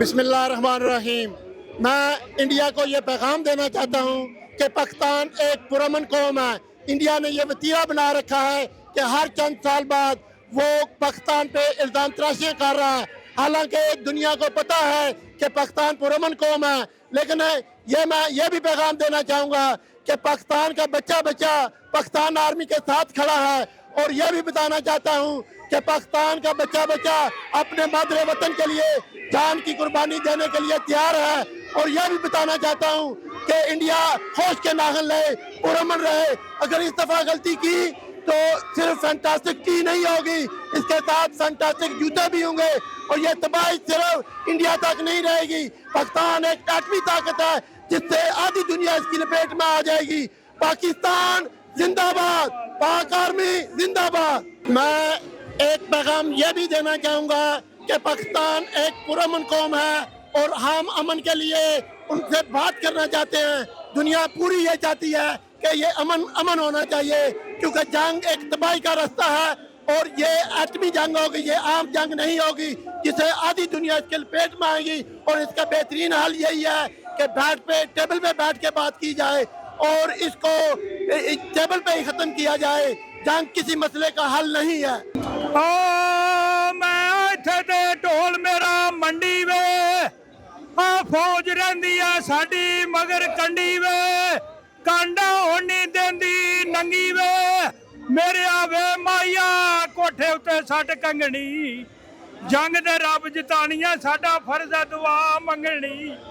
बिस्मिल्लाहिर्रहमानिर्रहीम। मैं इंडिया को ये पैगाम देना चाहता हूँ कि पाकिस्तान एक पुरअमन कौम है। इंडिया ने ये वतीरा बना रखा है कि हर चंद साल बाद वो पाकिस्तान पे इल्ज़ाम तराशियाँ कर रहा है, हालांकि दुनिया को पता है कि पाकिस्तान पुरअमन कौम है। लेकिन मैं ये भी पैगाम देना चाहूँगा कि पाकिस्तान का बच्चा बच्चा पाकिस्तान आर्मी के साथ खड़ा है, और यह भी बताना चाहता हूँ कि पाकिस्तान का बच्चा बच्चा अपने मादरे वतन के लिए जान की कुर्बानी देने के लिए तैयार है। और यह भी बताना चाहता हूँ कि इंडिया होश के नाखन रहे, पुरअमन रहे। अगर इस दफ़ा गलती की तो सिर्फ फैंटास्टिक टी नहीं होगी, इसके साथ फैंटास्टिक जूते भी होंगे, और ये तबाही सिर्फ इंडिया तक नहीं रहेगी। पाकिस्तान एक एटमी ताकत है जिससे आधी दुनिया इसकी लपेट में आ जाएगी। पाकिस्तान जिंदाबाद, पाक आर्मी जिंदाबाद। मैं एक पैगाम यह भी देना चाहूँगा कि पाकिस्तान एक पुरअमन कौम है और हम अमन के लिए उनसे बात करना चाहते हैं। दुनिया पूरी ये चाहती है कि ये अमन होना चाहिए, क्योंकि जंग एक तबाही का रास्ता है और ये एटमी जंग होगी, ये आम जंग नहीं होगी जिसे आधी दुनिया इसके लपेट में आएगी। और इसका बेहतरीन हल यही है कि टेबल पे बैठ के बात की जाए और इसको टेबल पे ही ख़त्म किया जाए। जंग किसी मसले का हल नहीं है। मैं इत्थे ते ढोल मेरा मंडी वे, फौज रहिंदी आ साडी मगर कंडी वे, कांडा होनी देंदी नंगी वे, मेरे आवे माइया कोठे उत्ते सट कंगनी, जंग दे रब जितानिया साडा फर्ज है दुआ मंगनी।